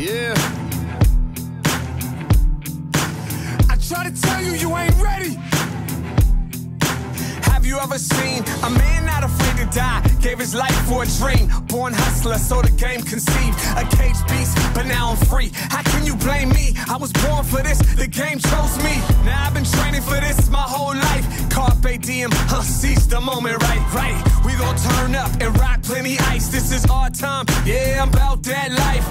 Yeah. I try to tell you, you ain't ready. Have you ever seen a man not afraid to die? Gave his life for a dream. Born hustler, so the game conceived. A cage beast, but now I'm free. How can you blame me? I was born for this, the game chose me. Now I've been training for this my whole life. Carpe diem, seize the moment, right. We gon' turn up and rock plenty ice. This is our time, yeah, I'm about that life.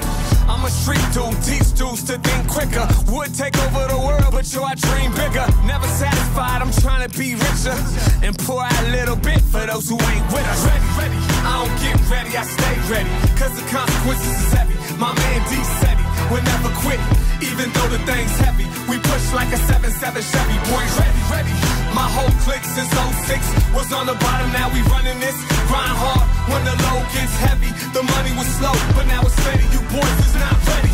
I'm a street dude, teach dudes to think quicker. Would take over the world, but yo, I dream bigger. Never satisfied, I'm trying to be richer. And pour out a little bit for those who ain't with us. Ready, I don't get ready, I stay ready. Cause the consequences is heavy. My man D said he would never quit, even though the thing's heavy. We push like a 7-7 Chevy, boys ready. My whole clique since 06 was on the bottom, now we running this. Grind hard when the load gets heavy. The money was slow, but now it's steady. You boys is not ready.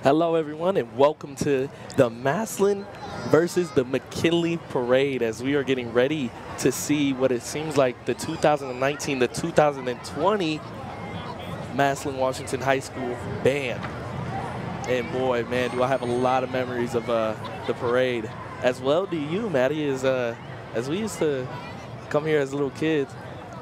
Hello everyone and welcome to the Massillon versus the McKinley parade as we are getting ready to see what it seems like the 2019 to 2020 Massillon Washington High School band. And boy, man, do I have a lot of memories of the parade. As well do you, Maddie, as we used to come here as little kids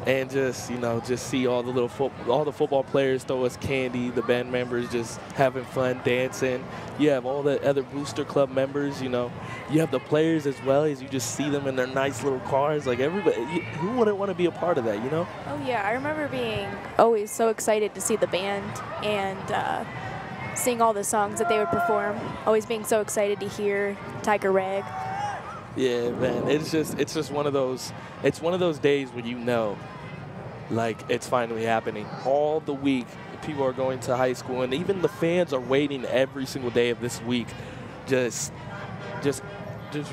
and just, you know, just see all the football players throw us candy, the band members just having fun, dancing. You have all the other booster club members, you know. You have the players as well as you just see them in their nice little cars. Like everybody, who wouldn't want to be a part of that, you know? Oh yeah, I remember being always so excited to see the band and seeing all the songs that they would perform. Always being so excited to hear Tiger Rag. Yeah, man, it's just one of those days when you know, like, it's finally happening. All the week, people are going to high school, and even the fans are waiting every single day of this week, just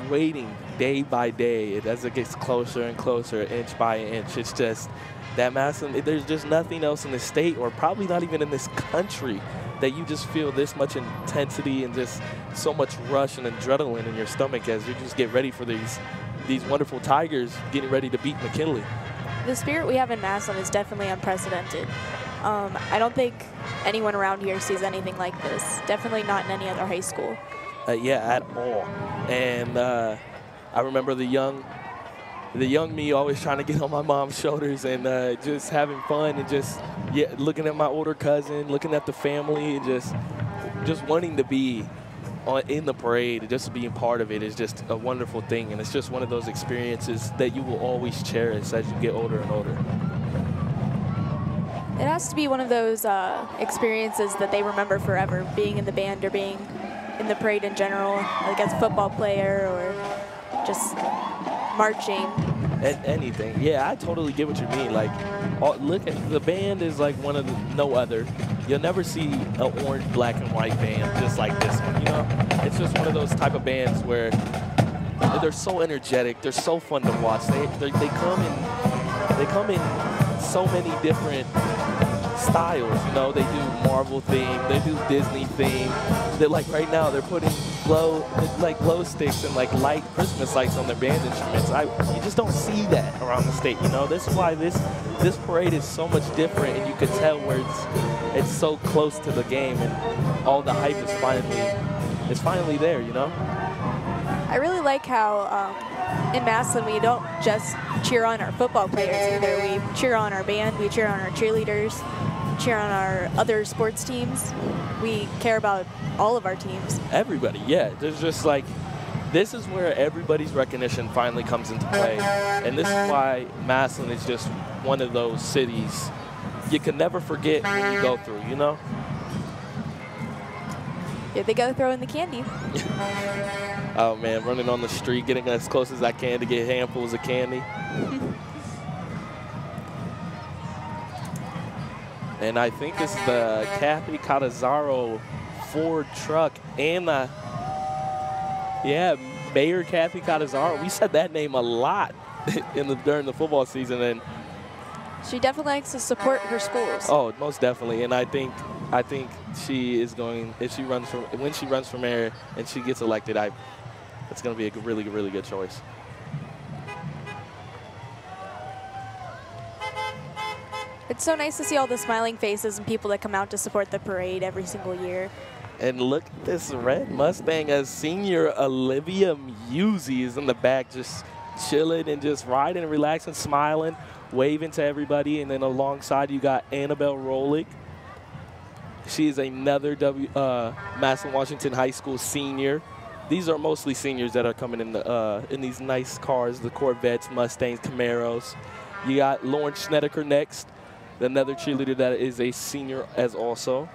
waiting day by day as it gets closer and closer, inch by inch. It's just that Massillon, there's just nothing else in the state, or probably not even in this country, that you just feel this much intensity and just so much rush and adrenaline in your stomach as you just get ready for these wonderful Tigers getting ready to beat McKinley. The spirit we have in Massillon is definitely unprecedented. I don't think anyone around here sees anything like this. Definitely not in any other high school. Yeah, at all. And I remember the young me always trying to get on my mom's shoulders and just having fun and just looking at my older cousin, looking at the family, and just wanting to be in the parade and just being part of it is just a wonderful thing. And it's just one of those experiences that you will always cherish as you get older and older. It has to be one of those experiences that they remember forever, being in the band or being in the parade in general, like as a football player or just marching. Anything. Yeah, I totally get what you mean. Like, look at the band is like one of no other. You'll never see an orange, black, and white band just like this one, you know? It's just one of those type of bands where they're so energetic, they're so fun to watch. They come in so many different styles, you know. They do Marvel theme, they do Disney theme. They're like right now they're putting glow sticks and like light Christmas lights on their band instruments. You just don't see that around the state, you know. This is why this parade is so much different, and you could tell where it's so close to the game and all the hype is finally there, you know. I really like how in Massillon we don't just cheer on our football players either. We cheer on our band, we cheer on our cheerleaders, cheer on our other sports teams. We care about all of our teams. Everybody, yeah. There's just like, this is where everybody's recognition finally comes into play. And this is why Massillon is just one of those cities you can never forget when you go through, you know? Here they go throwing the candy. Oh man, running on the street, getting as close as I can to get handfuls of candy. And I think it's the Kathy Catazaro Ford truck and Mayor Kathy Catazaro. We said that name a lot during the football season, and she definitely likes to support her schools. Oh, most definitely. And I think she is going, when she runs for mayor and she gets elected, it's going to be a really, really good choice. It's so nice to see all the smiling faces and people that come out to support the parade every single year. And look at this red Mustang as senior Olivia Musey is in the back just chilling and just riding and relaxing, smiling, waving to everybody. And then alongside you got Annabelle Rolick. She is another Massillon Washington High School senior. These are mostly seniors that are coming in these nice cars, the Corvettes, Mustangs, Camaros. You got Lauren Schnedeker next, another cheerleader that is a senior as also.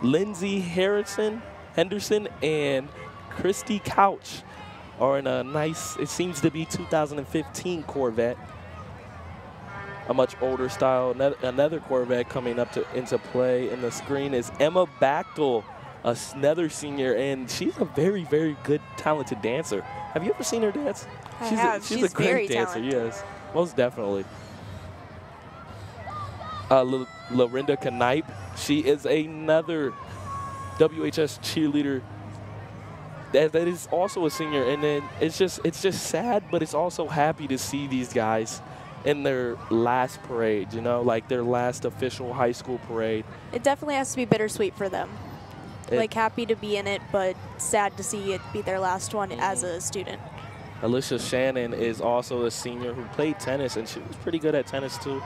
Lindsay Henderson and Christy Couch are in a nice, it seems to be 2015 Corvette. A much older style. Another Corvette coming up into play in the screen is Emma Bachtel, another senior, and she's a very, very good, talented dancer. Have you ever seen her dance? I have. She's a great dancer, talented. yes, most definitely. Lorinda Knipe, she is another WHS cheerleader that is also a senior, and then it's just sad, but it's also happy to see these guys in their last parade, you know, like their last official high school parade. It definitely has to be bittersweet for them. Like happy to be in it, but sad to see it be their last one as a student. Alicia Shannon is also a senior who played tennis, and she was pretty good at tennis too.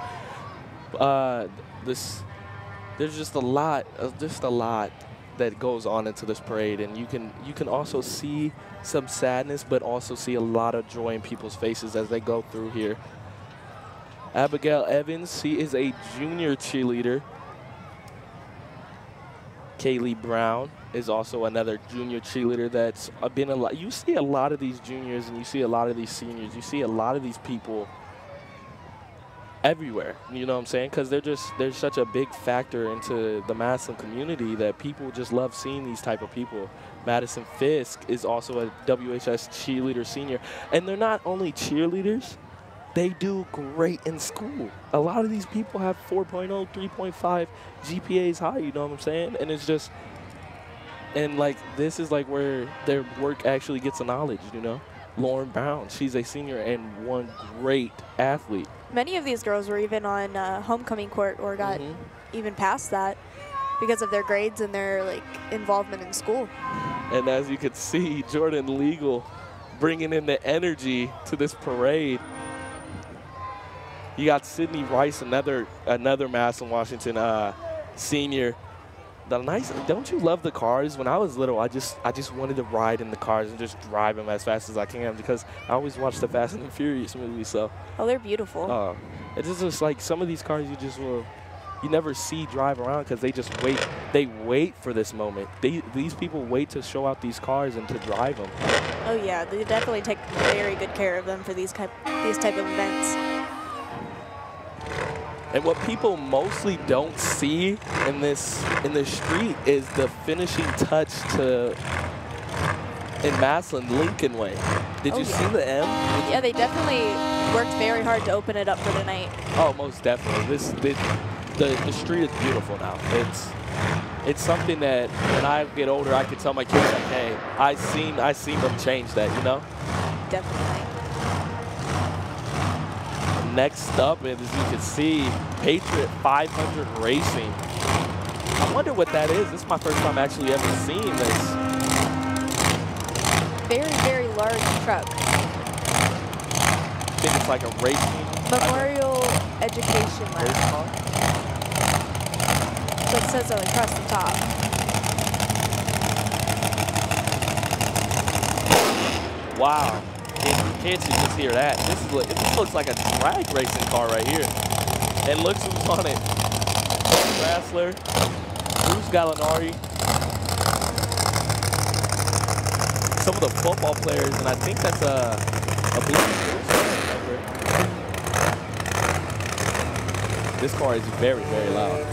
There's just a lot that goes on into this parade, and you can also see some sadness, but also see a lot of joy in people's faces as they go through here. Abigail Evans, she is a junior cheerleader. Kaylee Brown is also another junior cheerleader that's been a lot. You see a lot of these juniors and you see a lot of these seniors. You see a lot of these people everywhere, you know what I'm saying? Because they're such a big factor into the Massillon community that people just love seeing these type of people. Madison Fisk is also a WHS cheerleader senior. And they're not only cheerleaders, they do great in school. A lot of these people have 4.0, 3.5 GPAs high, you know what I'm saying? And it's just, and like, this is like where their work actually gets acknowledged, you know? Lauren Brown, she's a senior and one great athlete. Many of these girls were even on homecoming court or got even past that because of their grades and their like involvement in school. And as you could see, Jordan Legal bringing in the energy to this parade. You got Sydney Rice, another Massillon Washington senior. Don't you love the cars? When I was little, I just wanted to ride in the cars and just drive them as fast as I can because I always watched the Fast and the Furious movies. So. Oh, they're beautiful. It's just like some of these cars you never see drive around because they just wait. They wait for this moment. These people wait to show out these cars and to drive them. Oh yeah, they definitely take very good care of them for these type of events. And what people mostly don't see in the street is the finishing touch in Massillon, Lincoln Way. Did you see the M? Yeah, they definitely worked very hard to open it up for tonight. Oh, most definitely. The street is beautiful now. It's something that when I get older, I can tell my kids like, hey, I seen them change that, you know? Definitely. Next up, as you can see, Patriot 500 Racing. I wonder what that is. This is my first time actually ever seeing this. Very, very large truck. I think it's like a racing. Memorial Education Lab. So it says across the top. Wow. Can't you just hear that? This looks like a drag racing car right here. And look who's on it. Rassler, Bruce Gallinari. Some of the football players, and I think that's a This car is very, very loud.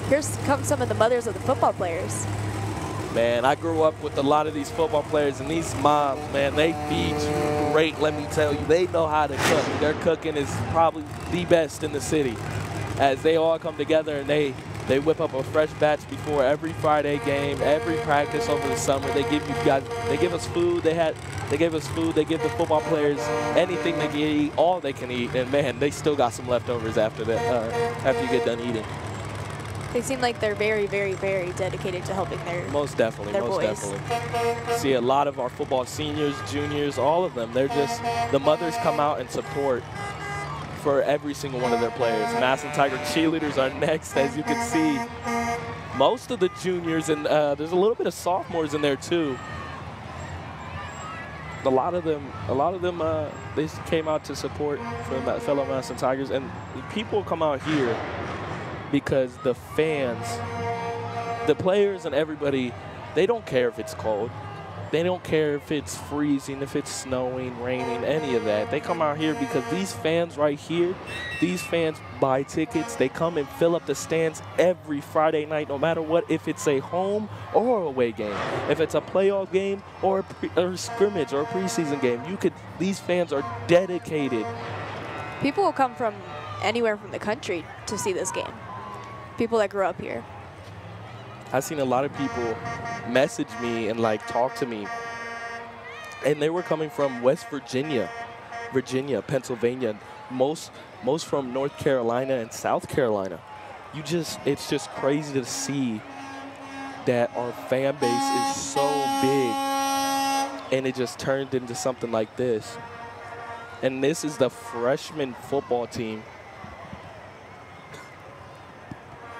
Here come some of the mothers of the football players. Man, I grew up with a lot of these football players, and these moms, man, they feed you great, let me tell you. They know how to cook. Their cooking is probably the best in the city, as they all come together and they They whip up a fresh batch before every Friday game, every practice over the summer. They give you guys, they give us food. They give us food. They give the football players anything they can eat, all they can eat. And man, they still got some leftovers after that. After you get done eating. They seem like they're very, very, very dedicated to helping their most definitely, their most boys. definitely. See a lot of our football seniors, juniors, all of them. They're just the mothers come out and support for every single one of their players. Massillon Tiger cheerleaders are next, as you can see. Most of the juniors, and there's a little bit of sophomores in there too. A lot of them, they came out to support for fellow Massillon Tigers, and people come out here because the fans, the players, and everybody, they don't care if it's cold. They don't care if it's freezing, if it's snowing, raining, any of that. They come out here because these fans right here, these fans buy tickets. They come and fill up the stands every Friday night, no matter what, if it's a home or away game. If it's a playoff game or a scrimmage or a preseason game, these fans are dedicated. People will come from anywhere from the country to see this game. People that grew up here. I've seen a lot of people message me and like talk to me, and they were coming from West Virginia, Pennsylvania, most from North Carolina and South Carolina. It's just crazy to see that our fan base is so big, and it just turned into something like this. And this is the freshman football team.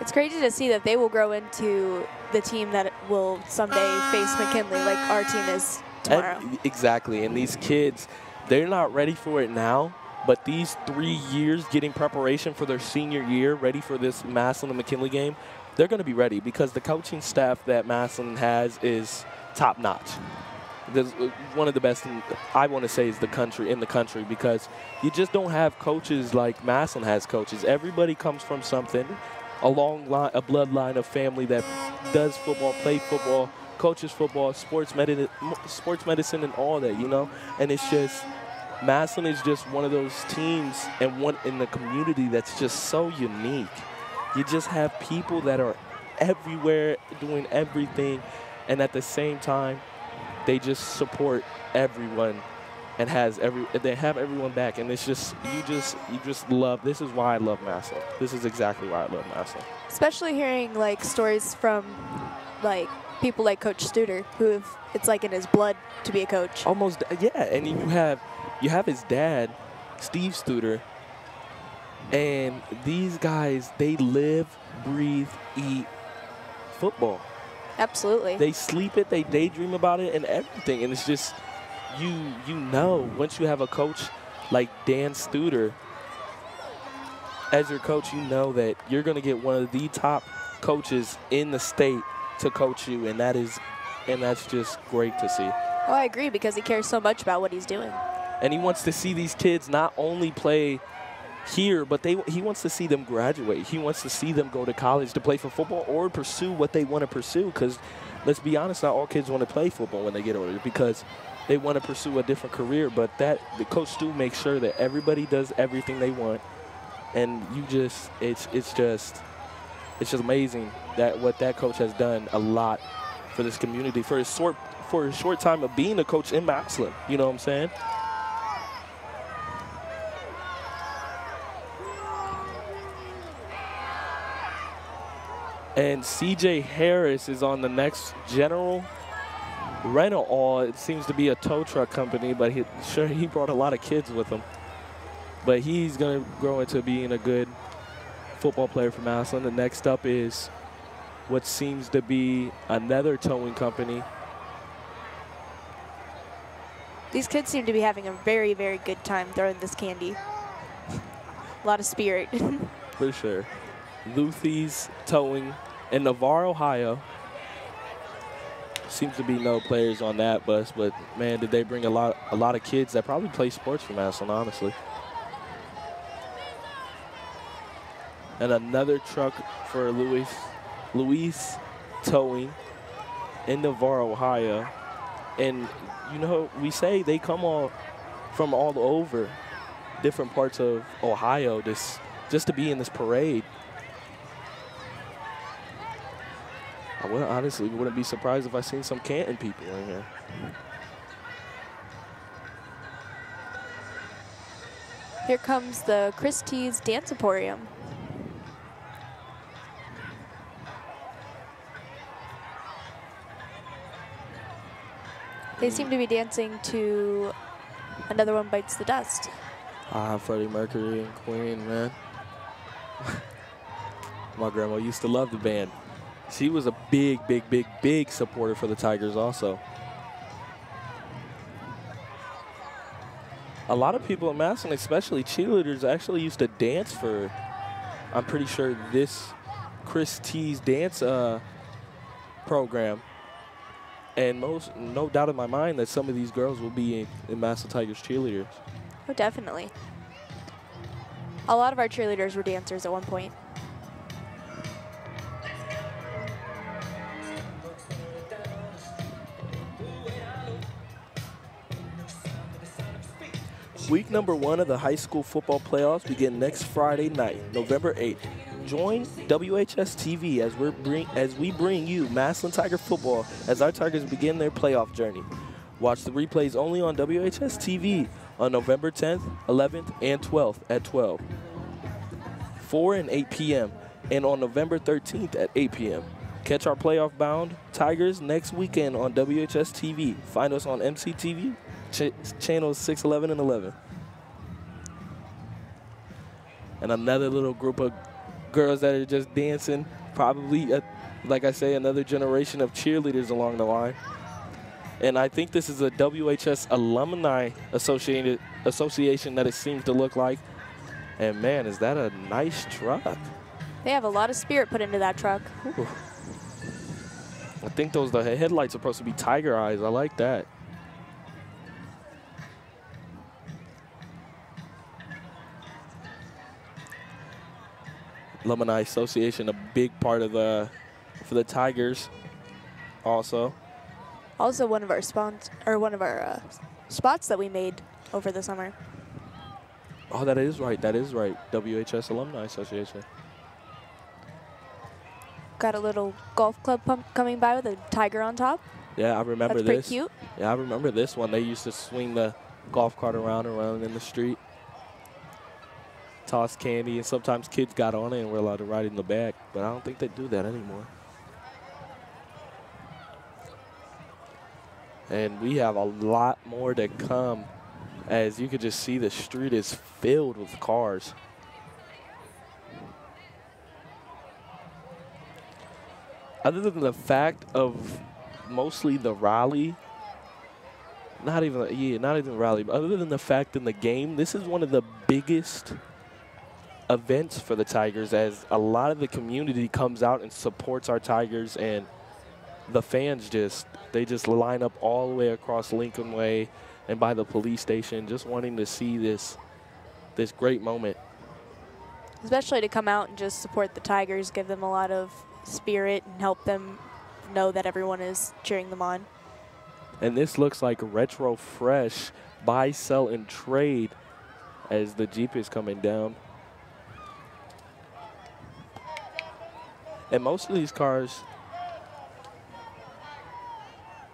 It's crazy to see that they will grow into the team that will someday face McKinley like our team is tomorrow. Exactly, and these kids, they're not ready for it now, but these 3 years getting preparation for their senior year, ready for this Massillon and McKinley game, they're going to be ready because the coaching staff that Massillon has is top-notch. There's one of the best, I want to say, is in the country, because you just don't have coaches like Massillon has coaches. Everybody comes from something. A bloodline of family that does football, play football, coaches football, sports medicine, and all that, you know. And it's just, Massillon is just one of those teams and one in the community that's just so unique. You just have people that are everywhere doing everything, and at the same time, they just support everyone. And they have everyone back, and it's just you just love. This is why I love Massillon. This is exactly why I love Massillon. Especially hearing like stories from like people like Coach Studer, who it's like in his blood to be a coach. Almost, yeah. And you have his dad, Steve Studer, and these guys, they live, breathe, eat football. Absolutely. They sleep it, they daydream about it, and everything, and it's just. You know, once you have a coach like Dan Studer as your coach, you know that you're going to get one of the top coaches in the state to coach you, and that's just great to see. Oh, I agree, because he cares so much about what he's doing. And he wants to see these kids not only play here, but he wants to see them graduate. He wants to see them go to college to play for football or pursue what they want to pursue, because let's be honest, not all kids want to play football when they get older, because they want to pursue a different career, but the Coach Stu makes sure that everybody does everything they want, and it's just amazing that what that coach has done a lot for this community for a short time of being a coach in Massillon. You know what I'm saying? And CJ Harris is on the next general rental. It seems to be a tow truck company, but he brought a lot of kids with him. But he's going to grow into being a good football player for Massillon. The next up is what seems to be another towing company. These kids seem to be having a very, very good time throwing this candy. A lot of spirit. For sure. Luthy's Towing in Navarre, Ohio. Seems to be no players on that bus, but man, did they bring a lot of kids that probably play sports for Massillon, honestly. And another truck for Luis Towing in Navarre, Ohio. And you know, we say they come all from all over different parts of Ohio just to be in this parade. I honestly wouldn't be surprised if I seen some Canton people in here. Here comes the Christie's Dance Emporium. They seem to be dancing to Another One Bites the Dust. Freddie Mercury and Queen, man. My grandma used to love the band. She was a big supporter for the Tigers also. A lot of people in Massillon, especially cheerleaders, actually used to dance for, I'm pretty sure, this Chris T's dance program. And no doubt in my mind that some of these girls will be in Massillon Tigers cheerleaders. Oh, definitely. A lot of our cheerleaders were dancers at one point. Week number 1 of the high school football playoffs begin next Friday night, November 8th. Join WHS-TV as we bring you Massillon Tiger football as our Tigers begin their playoff journey. Watch the replays only on WHS-TV on November 10th, 11th, and 12th at 12, 4 and 8 p.m., and on November 13th at 8 p.m. Catch our playoff-bound Tigers next weekend on WHS-TV. Find us on MCTV, channels 6, 11, and 11. And another little group of girls that are just dancing, probably, like I say, another generation of cheerleaders along the line. And I think this is a WHS Alumni Association that it seems to look like. And man, is that a nice truck. They have a lot of spirit put into that truck. Ooh. I think the headlights are supposed to be tiger eyes. I like that. Alumni Association, a big part of for the Tigers also. Also one of our spots that we made over the summer. Oh, that is right. That is right. WHS Alumni Association. Got a little golf club coming by with a tiger on top. Yeah, I remember this. That's pretty cute. Yeah, I remember this one. They used to swing the golf cart around in the street. Toss candy, and sometimes kids got on it and were allowed to ride in the back, but I don't think they do that anymore. And we have a lot more to come. As you could just see, the street is filled with cars. Other than the fact of mostly the rally, not even rally, but other than the fact in the game, this is one of the biggest events for the Tigers, as a lot of the community comes out and supports our Tigers, and the fans they just line up all the way across Lincoln Way and by the police station, just wanting to see this great moment. Especially to come out and just support the Tigers, give them a lot of spirit and help them know that everyone is cheering them on. And this looks like retro fresh buy, sell, and trade as the Jeep is coming down. And most of these cars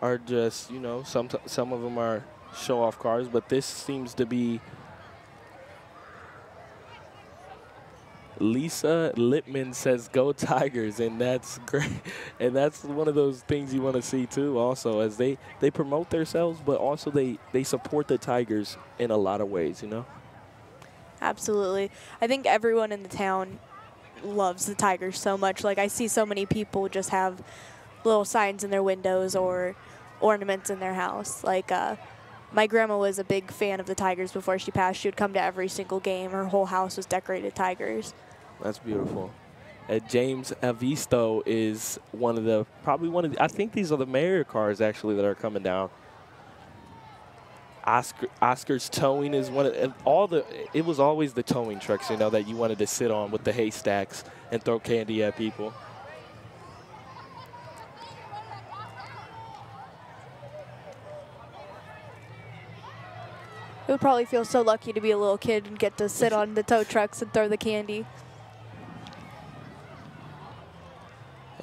are just, you know, some of them are show-off cars, but this seems to be Lisa Littman says, "Go Tigers," and that's great. And that's one of those things you want to see too, also, as they promote themselves, but also they support the Tigers in a lot of ways, you know? Absolutely. I think everyone in the town loves the Tigers so much. Like, I see so many people just have little signs in their windows or ornaments in their house. Like, my grandma was a big fan of the Tigers before she passed. She would come to every single game. Her whole house was decorated Tigers. That's beautiful. And James Avisto is I think these are the mayor cars actually that are coming down. Oscar's towing is one of, and it was always the towing trucks, you know, that you wanted to sit on with the haystacks and throw candy at people. It would probably feel so lucky to be a little kid and get to sit on the tow trucks and throw the candy.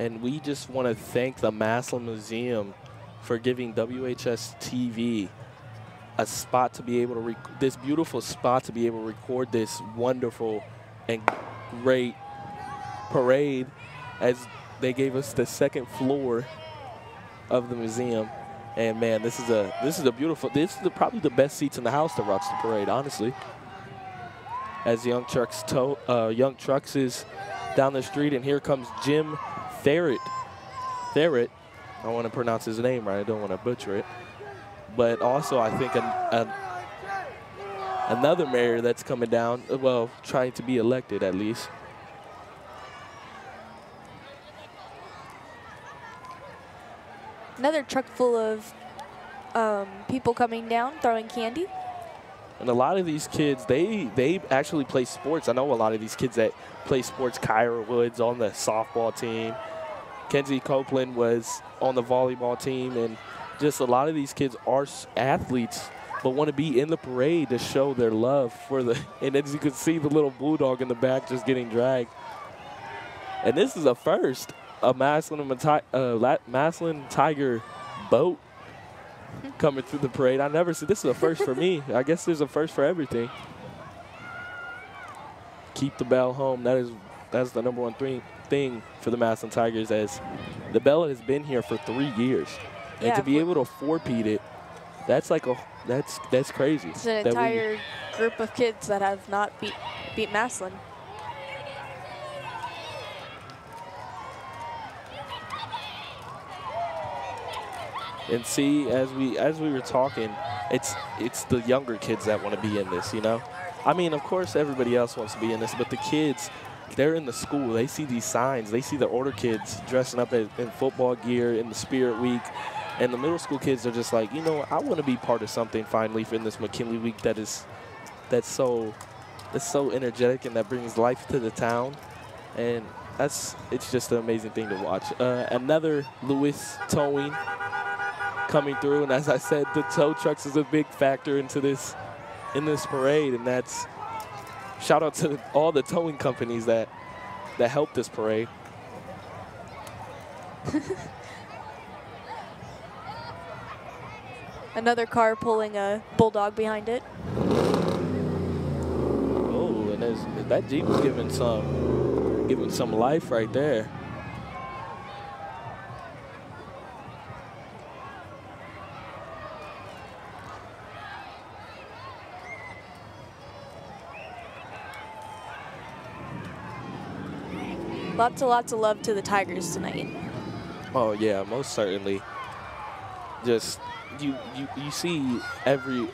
And we just want to thank the Massillon Museum for giving WHS-TV a spot to be able to, this beautiful spot to be able to record this wonderful and great parade, as they gave us the second floor of the museum. And man, this is a beautiful, this is probably the best seats in the house to watch the parade, honestly. As Young Trucks is down the street, and here comes Jim Therrett. I want to pronounce his name right, I don't want to butcher it. But also I think another mayor that's coming down, well, trying to be elected at least. Another truck full of people coming down, throwing candy. And a lot of these kids, they actually play sports. I know a lot of these kids that play sports. Kyra Woods on the softball team. Kenzie Copeland was on the volleyball team. And just a lot of these kids are athletes, but want to be in the parade to show their love for the, and as you can see, the little bulldog in the back just getting dragged. And this is a first, a Massillon Tiger boat coming through the parade. I never see, this is a first for me. I guess there's a first for everything. Keep the bell home. That's the number one thing for the Massillon Tigers, as the bell has been here for 3 years. Yeah, and to be able to four-peat it, that's like that's crazy. It's an entire group of kids that have not beat Massillon. And see, as we were talking, it's the younger kids that want to be in this, you know? I mean, of course, everybody else wants to be in this, but the kids, they're in the school. They see these signs. They see the older kids dressing up in football gear in the Spirit Week. And the middle school kids are just like, you know, I want to be part of something finally in this McKinley week that's so energetic and that brings life to the town. And it's just an amazing thing to watch. Another Lewis towing coming through, and as I said, the tow trucks is a big factor in this parade, and that's shout out to all the towing companies that help this parade. Another car pulling a bulldog behind it. Oh, and that Jeep was giving some life right there. Lots of love to the Tigers tonight. Oh yeah, most certainly. Just you see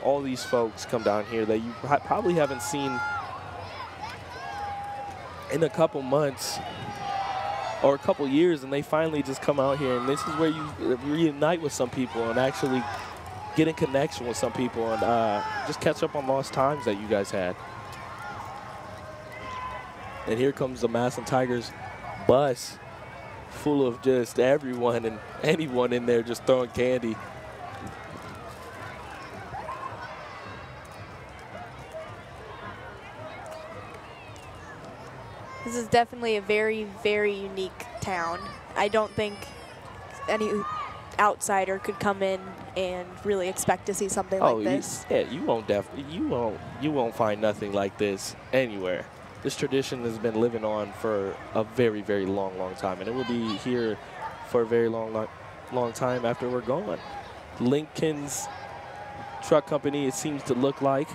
all these folks come down here that you probably haven't seen in a couple months or a couple years, and they finally just come out here, and this is where you reunite with some people and actually get in connection with some people and just catch up on lost times that you guys had. And here comes the Massillon Tigers bus full of just everyone and anyone in there just throwing candy. This is definitely a very, very unique town. I don't think any outsider could come in and really expect to see something like this. Yeah, you won't find nothing like this anywhere. This tradition has been living on for a very, very long time, and it will be here for a very long time after we're gone. Lincoln's Truck Company, it seems to look like,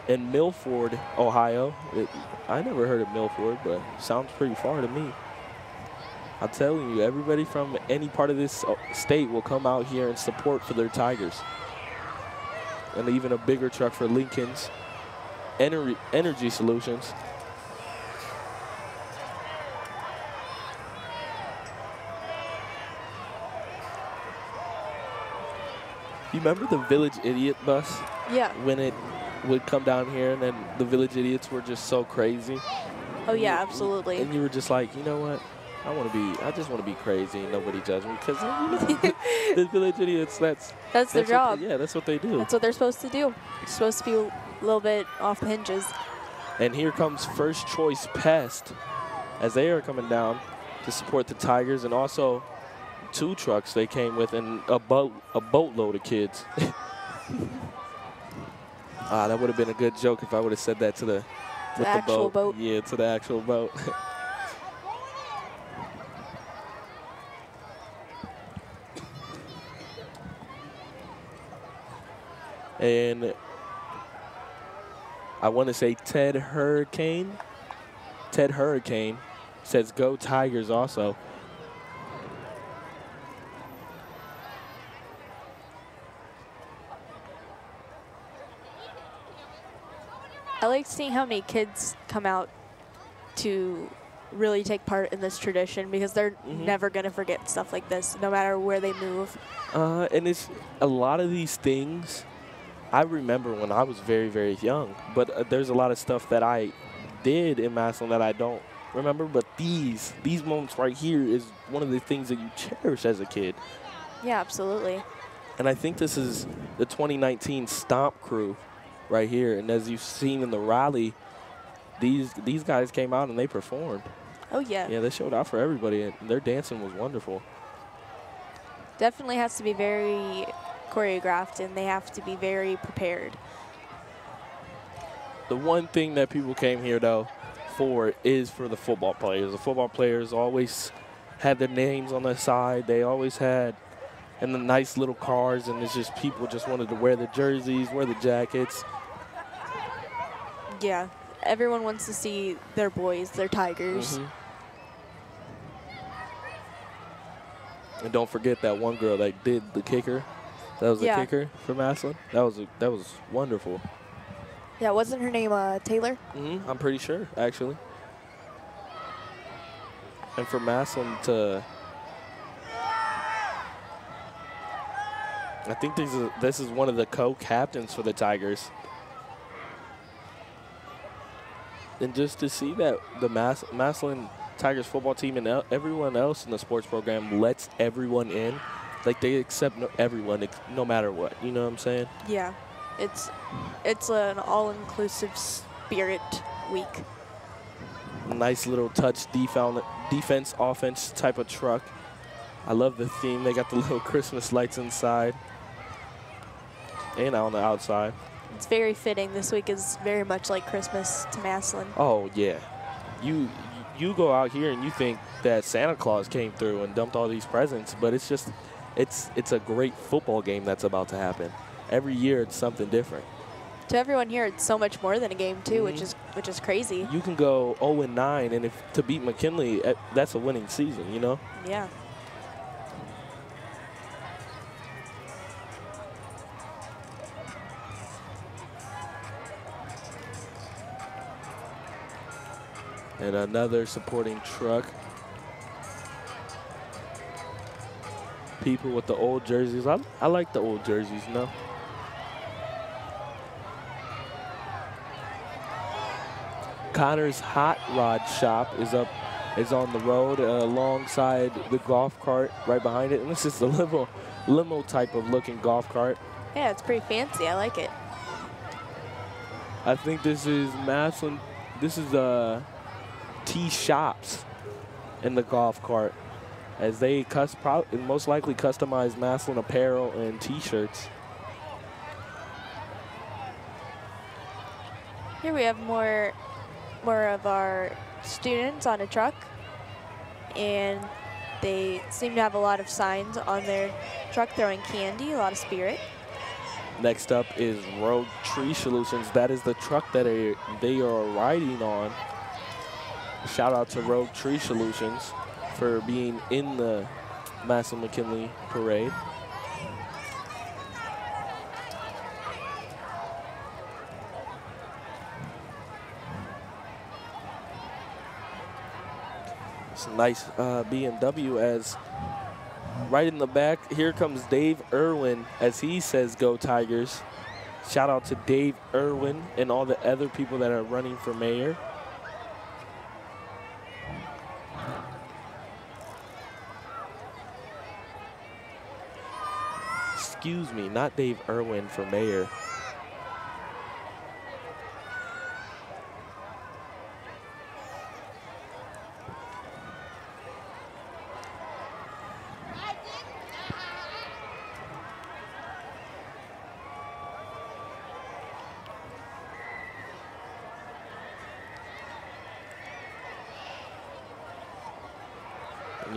in Milford, Ohio. I never heard of Milford, but sounds pretty far to me. I'm telling you, everybody from any part of this state will come out here and support for their Tigers. And even a bigger truck for Lincoln's Energy Solutions. You remember the Village Idiot bus? Yeah. When it would come down here, and then the Village Idiots were just so crazy. Oh yeah, absolutely. And you were just like, you know what? I just want to be crazy and nobody judge me, because you know, the Village Idiots, that's their job. Yeah, that's what they do. That's what they're supposed to do. They're supposed to be a little bit off the hinges. And here comes First Choice Pest as they are coming down to support the Tigers, and also 2 trucks they came with and a boatload of kids. That would have been a good joke if I would have said that to the actual boat. Yeah, to the actual boat. And I want to say Ted Hurricane says go Tigers also. I like seeing how many kids come out to really take part in this tradition, because they're never going to forget stuff like this, no matter where they move. And it's a lot of these things I remember when I was very, very young, but there's a lot of stuff that I did in Massillon that I don't remember, but these moments right here is one of the things that you cherish as a kid. Yeah, absolutely. And I think this is the 2019 Stomp crew right here, and as you've seen in the rally, these guys came out and they performed. Oh, yeah. Yeah, they showed out for everybody, and their dancing was wonderful. Definitely has to be very choreographed, and they have to be very prepared. The one thing that people came here, though, for is for the football players. The football players always had their names on their side. They always had in the nice little cars, and it's just people just wanted to wear the jerseys, wear the jackets. Yeah, everyone wants to see their boys, their Tigers. And don't forget that one girl that did the kicker. That was the kicker for Massillon. That was wonderful. Yeah, wasn't her name Taylor? I'm pretty sure, actually. And for Massillon to, I think this is one of the co-captains for the Tigers. And just to see that the Massillon Tigers football team and everyone else in the sports program lets everyone in, like they accept everyone no matter what. You know what I'm saying? Yeah, it's an all-inclusive spirit week. Nice little touch defense, offense type of truck. I love the theme. They got the little Christmas lights inside and on the outside. It's very fitting. This week is very much like Christmas to Massillon. Oh, yeah. You go out here and you think that Santa Claus came through and dumped all these presents, but it's just, it's a great football game that's about to happen. Every year it's something different. To everyone here, it's so much more than a game too, which is crazy. You can go 0-9, and to beat McKinley, that's a winning season, you know? Yeah. And another supporting truck. People with the old jerseys. I like the old jerseys, you know? Connor's Hot Rod Shop is on the road alongside the golf cart right behind it. And this is the limo type of looking golf cart. Yeah, it's pretty fancy. I like it. I think this is Massillon. This is T Shops in the golf cart, as they most likely customize Massillon apparel and T-shirts. Here we have more of our students on a truck, and they seem to have a lot of signs on their truck throwing candy, a lot of spirit. Next up is Rogue Tree Solutions. That is the truck that they are riding on. Shout out to Rogue Tree Solutions for being in the Massillon McKinley parade. It's a nice BMW, as right in the back, here comes Dave Irwin as he says, "Go Tigers." Shout out to Dave Irwin and all the other people that are running for mayor. Excuse me, not Dave Irwin for mayor.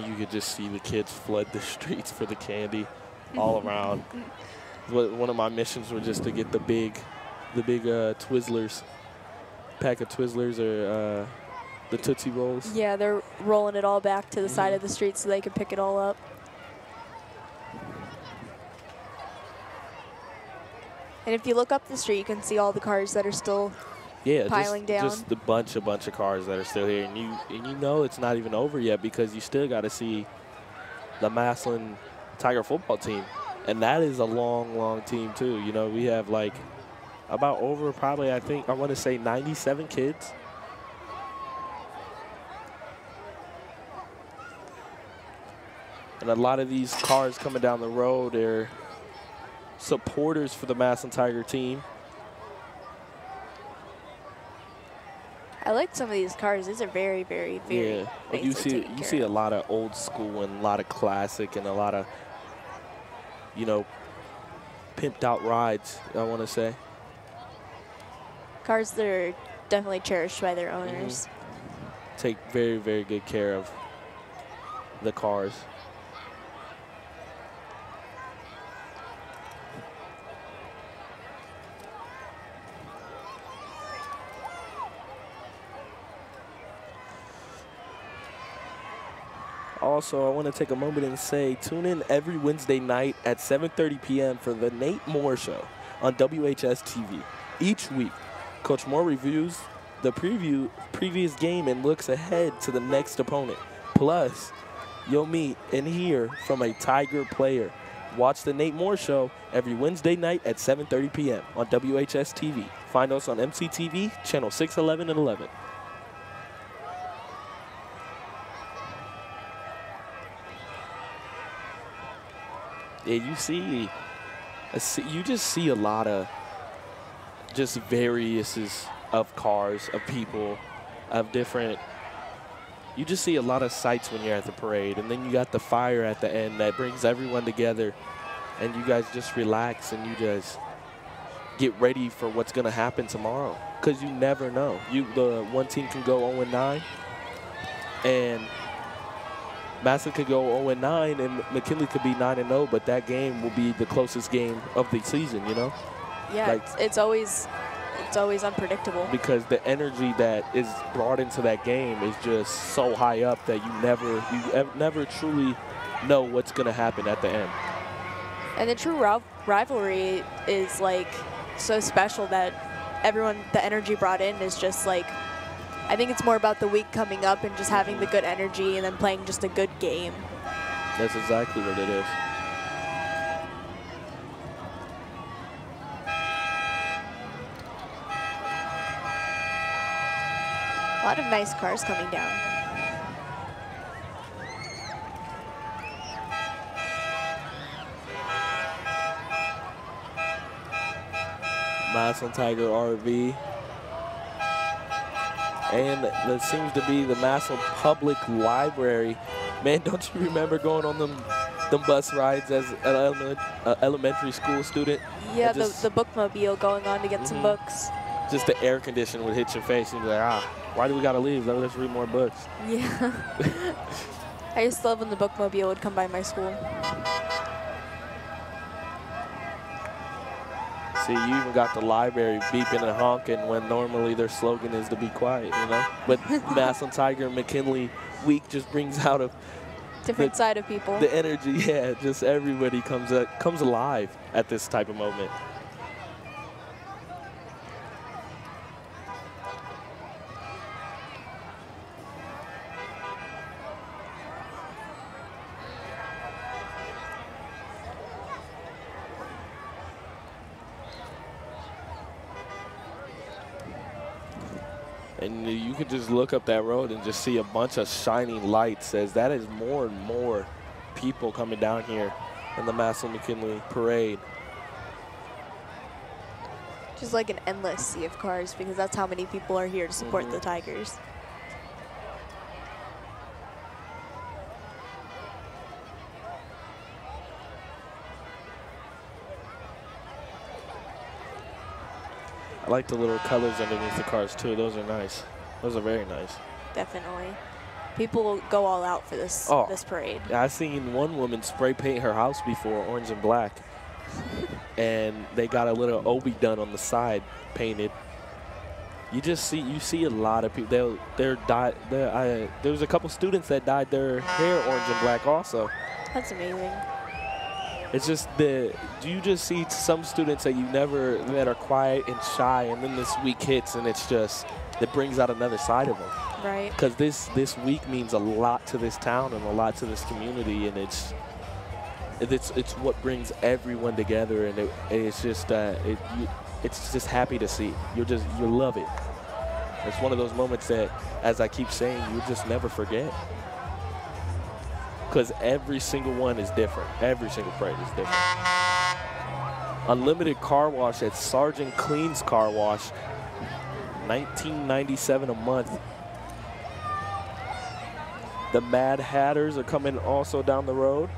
You could just see the kids flood the streets for the candy all around. One of my missions was just to get the big Twizzlers, pack of Twizzlers or the Tootsie Rolls. Yeah, they're rolling it all back to the side of the street so they can pick it all up. And if you look up the street, you can see all the cars that are still piling down. Just a bunch of cars that are still here, and you know it's not even over yet because you still got to see the Massillon Tiger football team, and that is a long team too. You know, we have like about over probably I want to say 97 kids. And a lot of these cars coming down the road are supporters for the Massillon Tiger team. I like some of these cars. These are very yeah. You see a lot of old school and a lot of classic and a lot of, you know, pimped out rides, I want to say. Cars that are definitely cherished by their owners. Take very good care of the cars. Also, I want to take a moment and say, tune in every Wednesday night at 7:30 p.m. for the Nate Moore Show on WHS-TV. Each week, Coach Moore reviews the previous game and looks ahead to the next opponent. Plus, you'll meet and hear from a Tiger player. Watch the Nate Moore Show every Wednesday night at 7:30 p.m. on WHS-TV. Find us on MCTV, channel 611 and 11. Yeah, you just see a lot of just various of cars, of people, of different. You just see a lot of sights when you're at the parade, and then you got the fire at the end that brings everyone together, and you guys just relax and you just get ready for what's gonna happen tomorrow, because you never know. The one team can go 0-9, and Massillon could go 0-9 and McKinley could be 9-0, but that game will be the closest game of the season, you know? Yeah, like, it's always unpredictable. Because the energy that is brought into that game is just so high up that you never truly know what's going to happen at the end. And the true rivalry is like so special that the energy brought in is just like, I think it's more about the week coming up and just having the good energy and then playing just a good game. That's exactly what it is. A lot of nice cars coming down. Massillon Tiger RV. And that seems to be the Massillon Public Library. Man, don't you remember going on them bus rides as an elementary school student? Yeah, the bookmobile going on to get some books. Just the air conditioner would hit your face and you'd be like, why do we gotta leave? Let's read more books. Yeah. I used to love when the bookmobile would come by my school. See, you even got the library beeping and honking when normally their slogan is to be quiet, you know? But Massillon Tiger and McKinley week just brings out a different side of people. The energy, yeah, just everybody comes alive at this type of moment. And you could just look up that road and just see a bunch of shining lights, as that is more and more people coming down here in the Massillon-McKinley parade. Just like an endless sea of cars, because that's how many people are here to support the Tigers. I like the little colors underneath the cars too. Those are nice. Those are very nice. Definitely. People go all out for this this parade. I've seen one woman spray paint her house before, orange and black. And they got a little obi done on the side, painted. You see a lot of people. There was a couple students that dyed their hair orange and black also. That's amazing. It's just you just see some students that are quiet and shy, and then this week hits, and it brings out another side of them. Right. Because this week means a lot to this town and a lot to this community, and it's what brings everyone together, and it's just happy to see. You love it. It's one of those moments that, as I keep saying, you just never forget. Because every single one is different. Every single parade is different. Unlimited car wash at Sergeant Clean's Car Wash, $19.97 a month. The Mad Hatters are coming also down the road,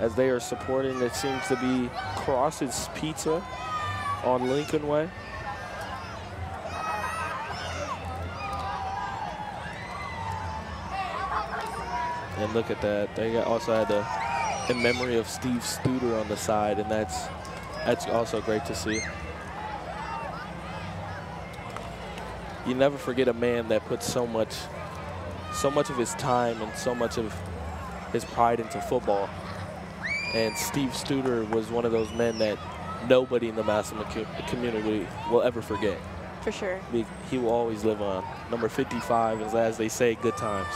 as they are supporting, it seems to be Cross's Pizza on Lincoln Way. And look at that. They also had in memory of Steve Studer on the side, and that's also great to see. You never forget a man that puts so much of his time and so much of his pride into football. And Steve Studer was one of those men that nobody in the Massillon community will ever forget. For sure. He will always live on. Number 55 is, as they say, good times.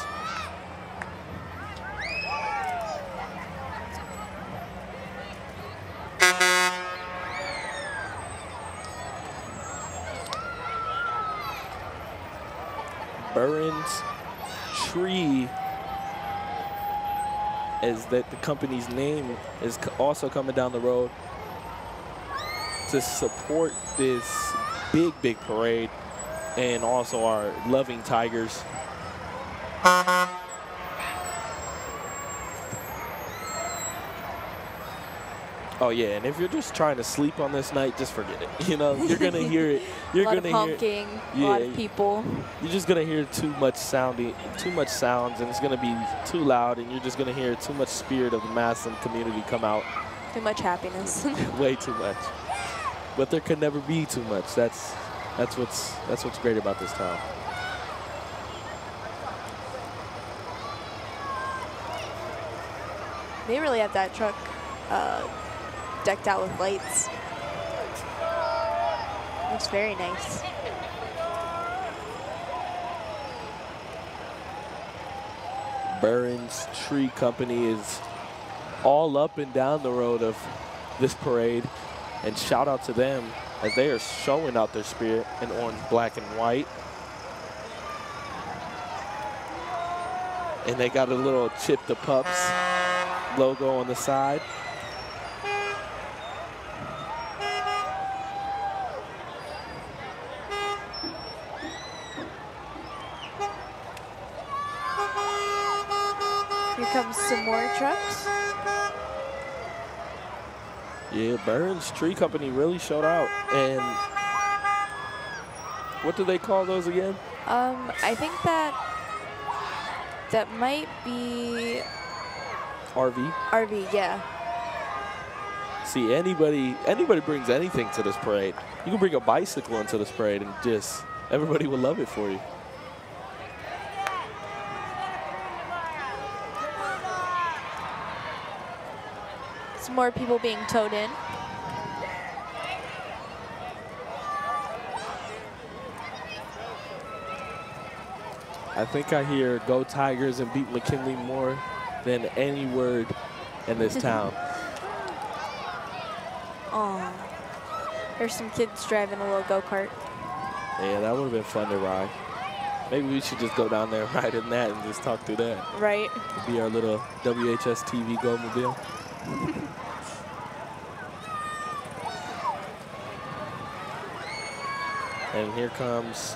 Burns Tree, is that the company's name, is also coming down the road to support this big parade, and also our loving Tigers. Oh yeah, and if you're just trying to sleep on this night, just forget it. You know, you're gonna hear it. You're gonna hear honking, a lot of people. You're just gonna hear too much sounds, and it's gonna be too loud, and you're just gonna hear too much spirit of the Massillon community come out. Too much happiness. Way too much. But there could never be too much. That's what's great about this town. They really have that truck decked out with lights. Looks very nice. Burns Tree Company is all up and down the road of this parade, and shout out to them as they are showing out their spirit in orange, black, and white. And they got a little Chip the Pups logo on the side. Here comes some more trucks. Yeah, Burns Tree Company really showed out. And what do they call those again? I think that might be RV. RV, yeah. See, anybody brings anything to this parade. You can bring a bicycle into this parade, and just everybody will love it for you. Some more people being towed in. I think I hear "Go Tigers" and "Beat McKinley" more than any word in this town. Oh, there's some kids driving a little go-kart. Yeah, that would have been fun to ride. Maybe we should just go down there and ride in that and just talk through that. Right. It'd be our little WHS-TV Go-mobile. And here comes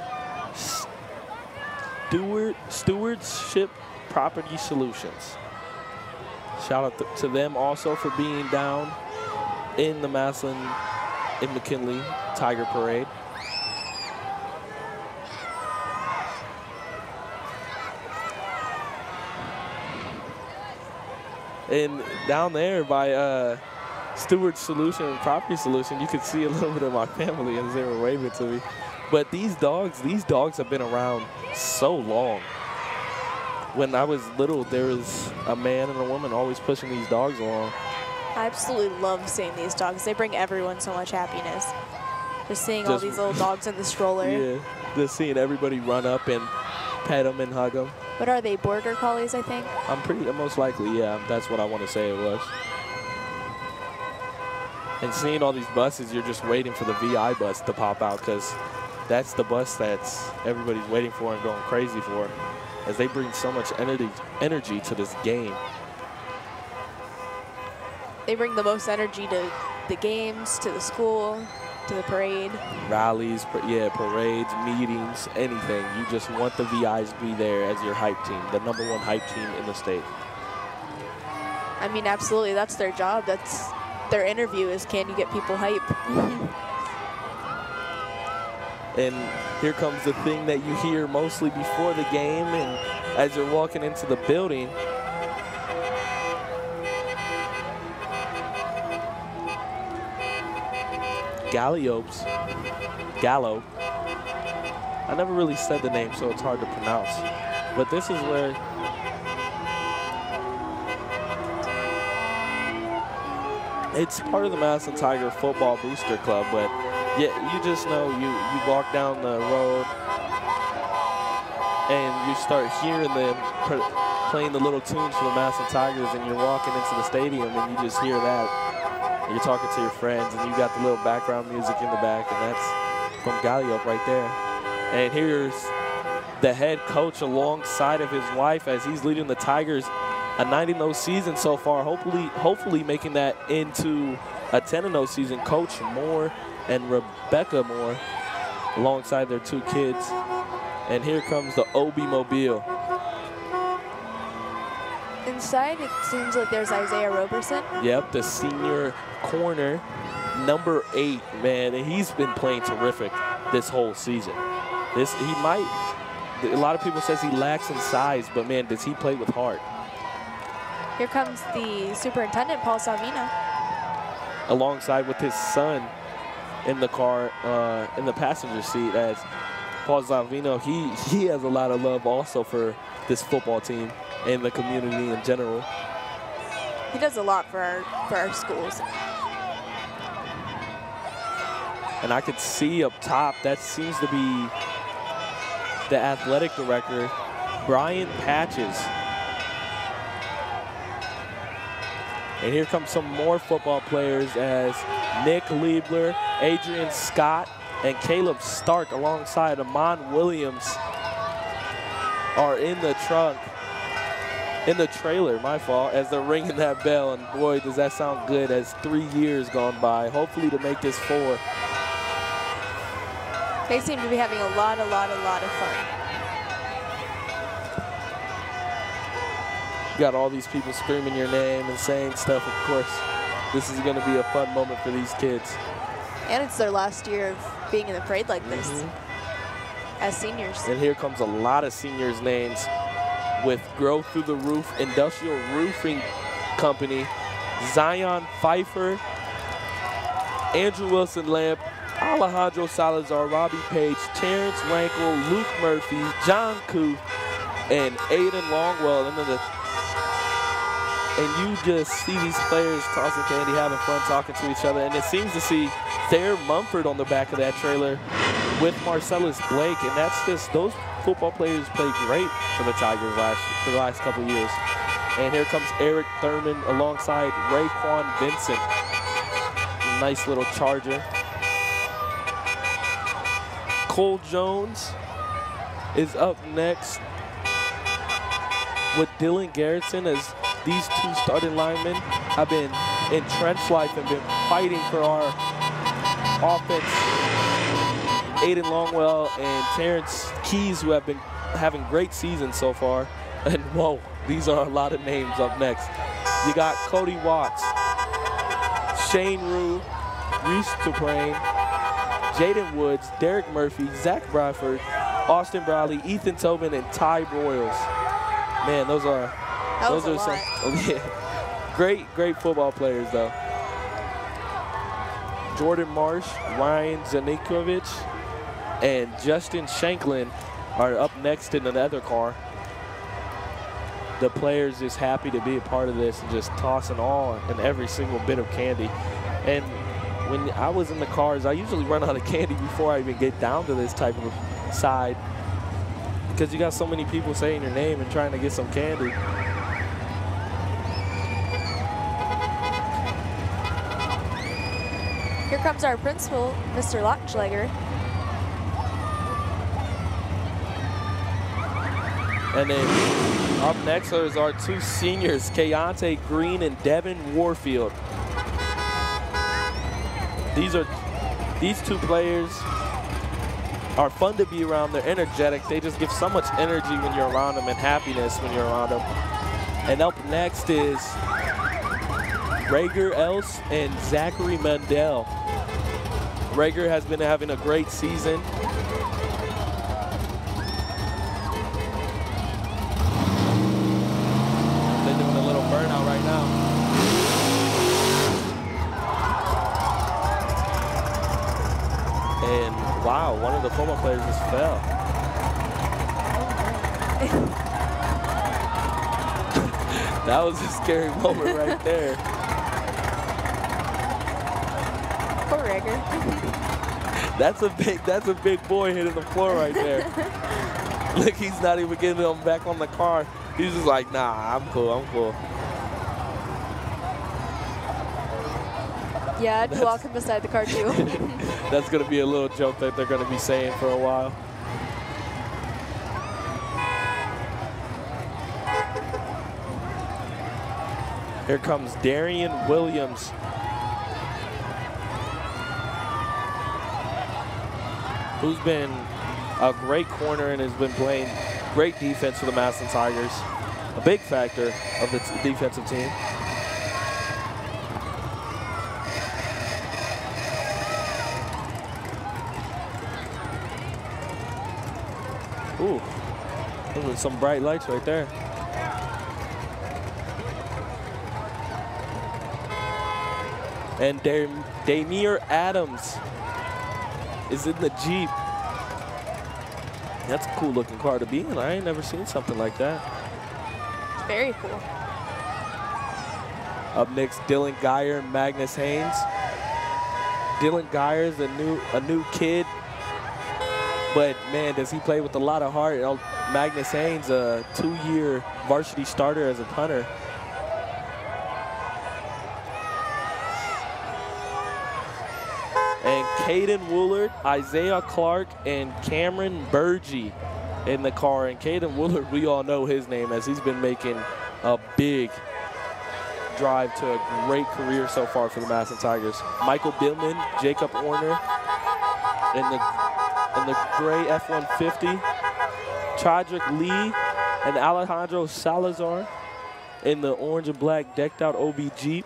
Stewardship Property Solutions. Shout out to them also for being down in the Massillon in McKinley Tiger Parade. And down there by Stewart Solution and Property Solution, you could see a little bit of my family as they were waving to me. But these dogs have been around so long. When I was little, there was a man and a woman always pushing these dogs along. I absolutely love seeing these dogs. They bring everyone so much happiness. Just seeing all these little dogs in the stroller. Yeah, just seeing everybody run up and pet them and hug them. What are they, border collies, I think? Most likely, yeah, that's what I want to say it was. And seeing all these buses, you're just waiting for the VI bus to pop out, because that's the bus that's everybody's waiting for and going crazy for, as they bring so much energy to this game. They bring the most energy to the games, to the school, to the parade. Rallies, parades, meetings, anything. You just want the VIs to be there as your hype team, the #1 hype team in the state. I mean, absolutely, that's their job. That's their interview, is can you get people hype? And here comes the thing that you hear mostly before the game and as you're walking into the building. Gallo. I never really said the name, so it's hard to pronounce. But this is where it's part of the Massillon Tiger Football Booster Club, but yeah, you just know you walk down the road and you start hearing them playing the little tunes for the Massillon Tigers, and you're walking into the stadium and you just hear that. You're talking to your friends, and you got the little background music in the back, and that's from Galliope right there. And here's the head coach alongside of his wife as he's leading the Tigers a 9-0 season so far, hopefully making that into a 10-0 season. Coach Moore and Rebecca Moore alongside their 2 kids. And here comes the OB Mobile. Inside, it seems like there's Isaiah Roberson. Yep, the senior corner, number 8, man, and he's been playing terrific this whole season. A lot of people says he lacks in size, but man, does he play with heart. Here comes the superintendent, Paul Salvino. Alongside with his son in the car, in the passenger seat, as Paul Salvino, he has a lot of love also for this football team and the community in general. He does a lot for our schools. And I could see up top, that seems to be the athletic director, Brian Patches. And here comes some more football players as Nick Liebler, Adrian Scott, and Caleb Stark alongside Amon Williams are in the trunk. In the trailer, my fault, as they're ringing that bell, and boy, does that sound good as 3 years gone by, hopefully to make this 4. They seem to be having a lot of fun. You got all these people screaming your name and saying stuff, of course. This is gonna be a fun moment for these kids. And it's their last year of being in the parade like this as seniors. And here comes a lot of seniors' names with Grow Through the Roof Industrial Roofing Company, Zion Pfeiffer, Andrew Wilson Lamp, Alejandro Salazar, Robbie Page, Terrence Rankle, Luke Murphy, John Kooth, and Aiden Longwell. And you just see these players tossing candy, having fun, talking to each other. And it seems to see Thayer Mumford on the back of that trailer with Marcellus Blake. And that's just, those football players played great for the Tigers for the last couple of years. And here comes Eric Thurman alongside Raekwon Vincent. Nice little charger. Cole Jones is up next with Dylan Garrison, as these 2 starting linemen have been in trench life and been fighting for our offense. Aiden Longwell and Terrence Keys, who have been having great seasons so far. And whoa, these are a lot of names up next. You got Cody Watts, Shane Rue, Reese Tuprain, Jaden Woods, Derek Murphy, Zach Bradford, Austin Bradley, Ethan Tobin, and Ty Broyles. Man, those are some. Oh yeah, Great football players, though. Jordan Marsh, Ryan Zanikovic, and Justin Shanklin are up next in another car. The players just happy to be a part of this and just tossing all and every single bit of candy. And when I was in the cars, I usually run out of candy before I even get down to this type of side, because you got so many people saying your name and trying to get some candy. Here comes our principal, Mr. Lochschlager. And then up next are our two seniors, Keontae Green and Devin Warfield. These two players are fun to be around. They're energetic. They just give so much energy when you're around them and happiness when you're around them. And up next is Rager Else and Zachary Mandel. Rager has been having a great season. They're doing a little burnout right now. And wow, one of the football players just fell. That was a scary moment right there. Poor Rager. That's a big boy hitting the floor right there. Look, he's not even getting him back on the car. He's just like, nah, I'm cool, I'm cool. Yeah, I'd be walking beside the car too. That's gonna be a little joke that they're gonna be saying for a while. Here comes Darian Williams. Who's been a great corner and has been playing great defense for the Massillon Tigers. A big factor of the defensive team. Ooh, those are some bright lights right there. And Damier Adams is in the Jeep. That's a cool looking car to be in. I ain't never seen something like that. Very cool. Up next, Dylan Geyer and Magnus Haynes. Dylan Geyer is a new kid, but man, does he play with a lot of heart. Magnus Haynes, a 2-year varsity starter as a punter. And Caden Woolard, Isaiah Clark, and Cameron Burgee in the car. And Caden Woolard, we all know his name as he's been making a big drive to a great career so far for the Massillon Tigers. Michael Billman, Jacob Orner in the gray F-150. Chadrick Lee and Alejandro Salazar in the orange and black decked out OB Jeep.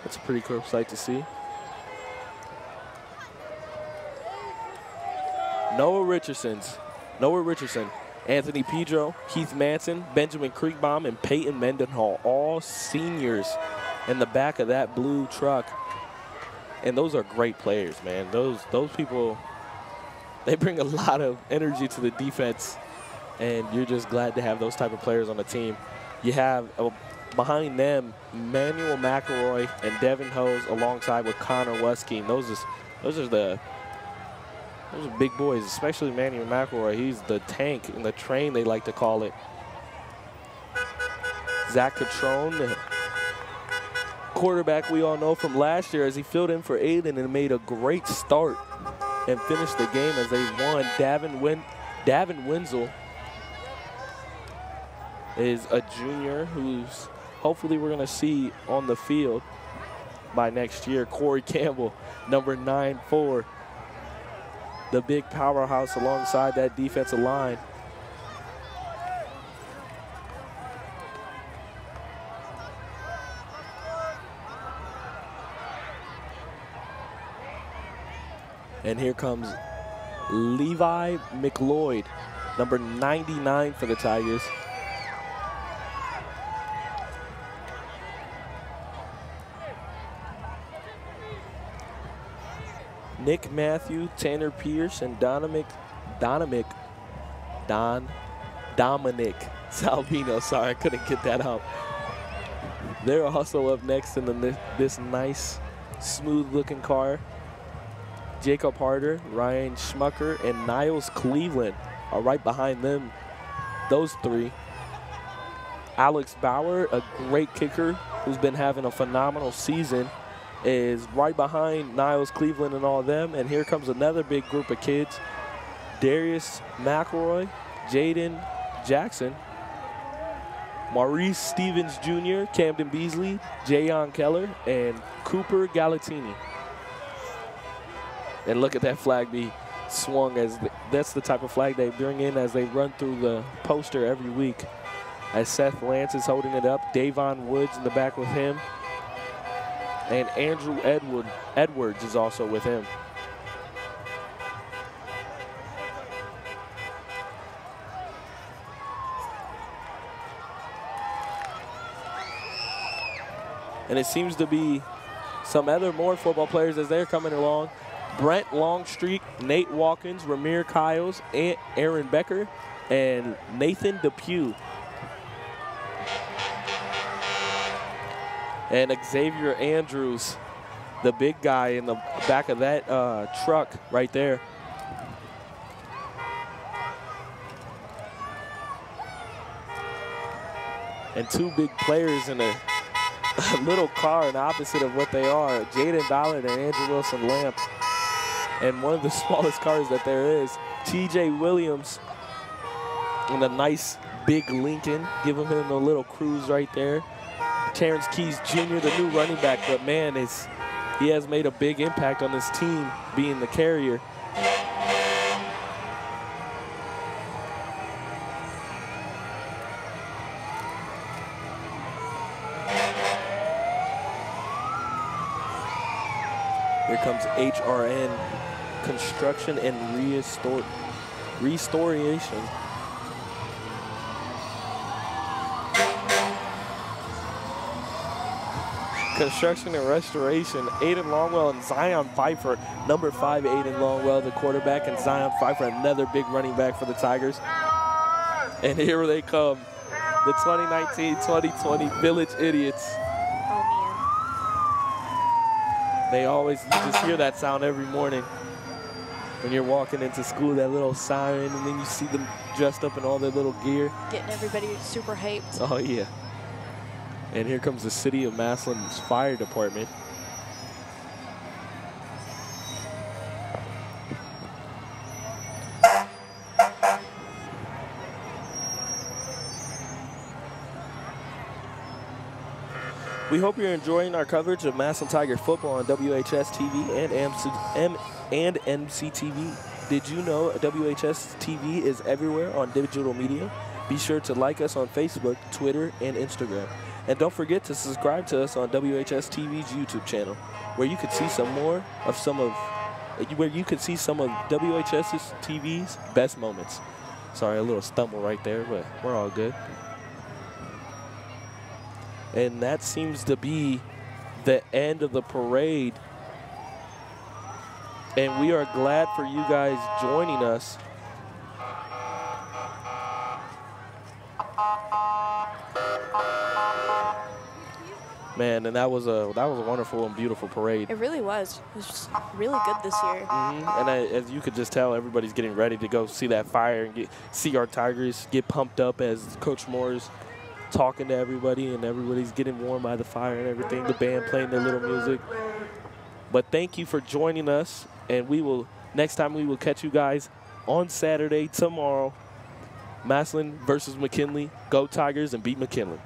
That's a pretty cool sight to see. Noah Richardson, Anthony Pedro, Keith Manson, Benjamin Creekbaum, and Peyton Mendenhall, all seniors in the back of that blue truck. And those are great players, man. Those people, they bring a lot of energy to the defense, and you're just glad to have those type of players on the team. You have behind them Manuel McElroy and Devin Hose alongside with Connor Weskeen. Those are big boys, especially Manuel McElroy. He's the tank in the train, they like to call it. Zach Catrone, the quarterback we all know from last year, as he filled in for Aiden and made a great start and finished the game as they won. Davin Wenzel is a junior who's hopefully we're going to see on the field by next year. Corey Campbell, number 9'4", the big powerhouse alongside that defensive line. And here comes Levi McLeod, number 99 for the Tigers. Nick Matthew, Tanner Pierce, and Dominic Salvino. Sorry, I couldn't get that out. They're also up next in this nice, smooth-looking car. Jacob Harder, Ryan Schmucker, and Niles Cleveland are right behind them. Those three. Alex Bauer, a great kicker who's been having a phenomenal season, is right behind Niles Cleveland and all of them. And here comes another big group of kids. Darius McElroy, Jaden Jackson, Maurice Stevens Jr., Camden Beasley, Jayon Keller, and Cooper Galatini. And look at that flag be swung as that's the type of flag they bring in as they run through the poster every week. As Seth Lance is holding it up, Davon Woods in the back with him, and Andrew Edwards is also with him. And it seems to be some more football players as they're coming along. Brent Longstreet, Nate Watkins, Ramir Kyles, Aaron Becker, and Nathan Depew. And Xavier Andrews, the big guy in the back of that truck right there. And two big players in a little car and opposite of what they are, Jaden Dollard and Andrew Wilson Lamp. And one of the smallest cars that there is, TJ Williams in a nice big Lincoln, giving him a little cruise right there. Terrence Keys Jr., the new running back, but man, he has made a big impact on this team being the carrier. Here comes HRN Construction and Restoration. Construction and Restoration, Aiden Longwell and Zion Pfeiffer. Number 5, Aiden Longwell, the quarterback, and Zion Pfeiffer, another big running back for the Tigers. And here they come, the 2019-2020 Village Idiots. They always, you just hear that sound every morning when you're walking into school, that little siren, and then you see them dressed up in all their little gear. Getting everybody super hyped. Oh, yeah. And here comes the City of Massillon's Fire Department. We hope you're enjoying our coverage of Massillon Tiger football on WHS-TV and NC-TV. Did you know WHS-TV is everywhere on digital media? Be sure to like us on Facebook, Twitter, and Instagram. And don't forget to subscribe to us on WHS-TV's YouTube channel, where you could see some of WHS-TV's best moments. Sorry, a little stumble right there, but we're all good. And that seems to be the end of the parade. And we are glad for you guys joining us. Man, and that was a wonderful and beautiful parade. It really was. It was just really good this year. And as you could just tell, everybody's getting ready to go see that fire and see our Tigers get pumped up as Coach Moore's talking to everybody, and everybody's getting warm by the fire and everything. The band playing their little music. But thank you for joining us, and next time we will catch you guys on Saturday tomorrow. Massillon versus McKinley. Go Tigers and beat McKinley.